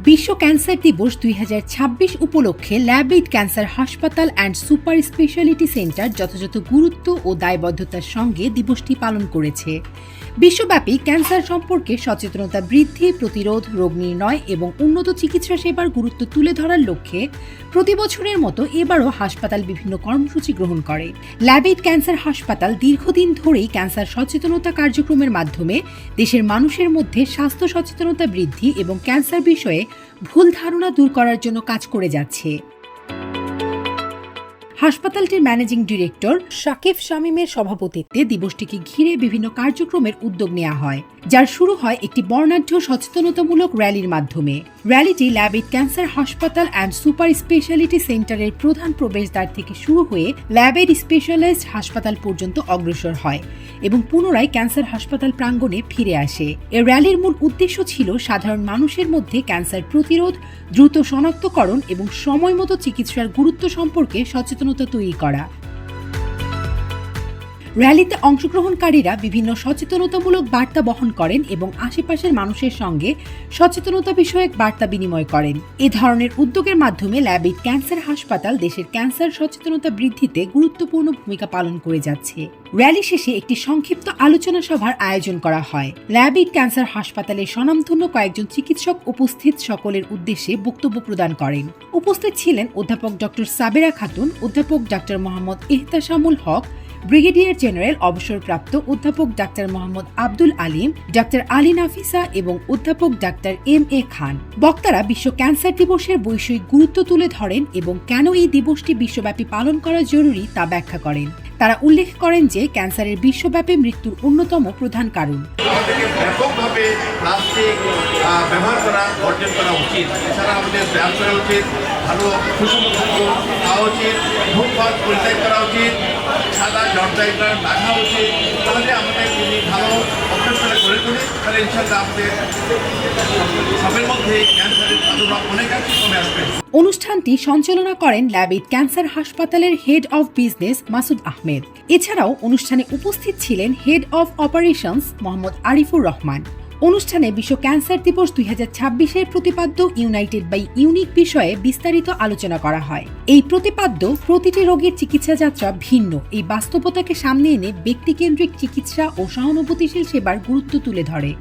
বিশ্ব ক্যান্সার দিবস 2026 উপলক্ষে ল্যাবএইড ক্যান্সার হাসপাতাল অ্যান্ড সুপার স্পেশালিটি সেন্টার যথাযথ গুরুত্ব ও দায়বদ্ধতার সঙ্গে দিবসটি পালন করেছে। বিশ্বব্যাপী ক্যান্সার সম্পর্কে সচেতনতা বৃদ্ধি, প্রতিরোধ, রোগ নির্ণয় এবং উন্নত চিকিৎসা সেবার গুরুত্ব তুলে ধরার লক্ষ্যে প্রতি বছরের মতো এবারও হাসপাতাল বিভিন্ন কর্মসূচি গ্রহণ করে। ল্যাবএইড ক্যান্সার হাসপাতাল দীর্ঘদিন ধরেই ক্যান্সার সচেতনতা কার্যক্রমের মাধ্যমে দেশের মানুষের মধ্যে স্বাস্থ্য সচেতনতা বৃদ্ধি এবং ক্যান্সার বিষয়ে ভুল ধারণা দূর করার জন্য কাজ করে যাচ্ছে। হাসপাতালটির ম্যানেজিং ডিরেক্টর শাকিব শামীমের সভাপতিত্বে দিবসটিকে ঘিরে বিভিন্ন কার্যক্রমের উদ্যোগ নেওয়া হয়, যার শুরু হয় একটি বর্ণাঢ্য সচেতনতামূলক র্যালির মাধ্যমে। র্যালিটি ল্যাবএইড ক্যান্সার হাসপাতাল অ্যান্ড সুপার স্পেশালিটি সেন্টারের প্রধান প্রবেশদ্বার থেকে শুরু হয়ে ল্যাবএইড স্পেশালাইজড হাসপাতাল পর্যন্ত অগ্রসর হয় এবং পুনরায় ক্যান্সার হাসপাতাল প্রাঙ্গণে ফিরে আসে। এ র্যালির মূল উদ্দেশ্য ছিল সাধারণ মানুষের মধ্যে ক্যান্সার প্রতিরোধ, দ্রুত শনাক্তকরণ এবং সময়মতো চিকিৎসার গুরুত্ব সম্পর্কে সচেতনতা তৈরি করা। র্যালিতে অংশগ্রহণকারীরা বিভিন্ন সচেতনতামূলক বার্তা বহন করেন এবং আশেপাশের মানুষের সঙ্গে সচেতনতা বিষয়ক বার্তা বিনিময় করেন। এ ধরনের উদ্যোগের মাধ্যমে ল্যাবএইড ক্যান্সার হাসপাতাল দেশের ক্যান্সার সচেতনতা বৃদ্ধিতে গুরুত্বপূর্ণ ভূমিকা পালন করে যাচ্ছে। র্যালি শেষে একটি সংক্ষিপ্ত আলোচনা সভার আয়োজন করা হয়। ল্যাবএইড ক্যান্সার হাসপাতালের স্বনামধন্য কয়েকজন চিকিৎসক উপস্থিত সকলের উদ্দেশ্যে বক্তব্য প্রদান করেন। উপস্থিত ছিলেন অধ্যাপক ডক্টর সাবেরা খাতুন, অধ্যাপক ডক্টর মোহাম্মদ এহতেশামুল হক, ব্রিগেডিয়ার জেনারেল অবসরপ্রাপ্ত অধ্যাপক ডাক্তার মোহাম্মদ আব্দুল আলিম, ডাক্তার আলী নাফিসা এবং অধ্যাপক ডাক্তার এম.এ. খান। বক্তারা বিশ্ব ক্যান্সার দিবসের বৈষয়িক গুরুত্ব তুলে ধরেন এবং কেন এই দিবসটি বিশ্বব্যাপী পালন করা জরুরি তা ব্যাখ্যা করেন। তারা উল্লেখ করেন যে ক্যান্সারের বিশ্বব্যাপী মৃত্যুর অন্যতম প্রধান কারণ। ব্যাপকভাবে প্লাস্টিক ব্যবহার করা বর্জন করা উচিত। এছাড়া আমাদের ব্যায়াম করা উচিত, ভালো সুষম খাদ্য খাওয়া উচিত, ধূমপান পরিত্যাগ করা উচিত, সাদা জর্দাইটা না খাওয়া উচিত। তাহলে আমাদের যদি ভালো অভ্যাসটা গড়ে তুলি তাহলে ইনশাআল্লাহ আমাদের সবের মধ্যে ক্যান্সারের প্রাদুর্ভাব অনেকাংশে কমে আসবে। অনুষ্ঠানটি সঞ্চালনা করেন ল্যাবএইড ক্যান্সার হাসপাতালের head of business Masud Ahmed. এছাড়াও অনুষ্ঠানে উপস্থিত ছিলেন head of operations Mohammad Arifur Rahman. অনুষ্ঠানে বিশ্ব ক্যান্সার দিবস 2026-এর প্রতিপাদ্য ইউনাইটেড বাই ইউনিক বিষয়ে বিস্তারিত আলোচনা করা হয়। এই প্রতিপাদ্য প্রতিটি রোগের চিকিৎসা যাত্রা ভিন্ন, এই বাস্তবতাকে সামনে এনে ব্যক্তিকেন্দ্রিক চিকিৎসা ও সহানুভূতিশীল সেবার গুরুত্ব তুলে ধরে।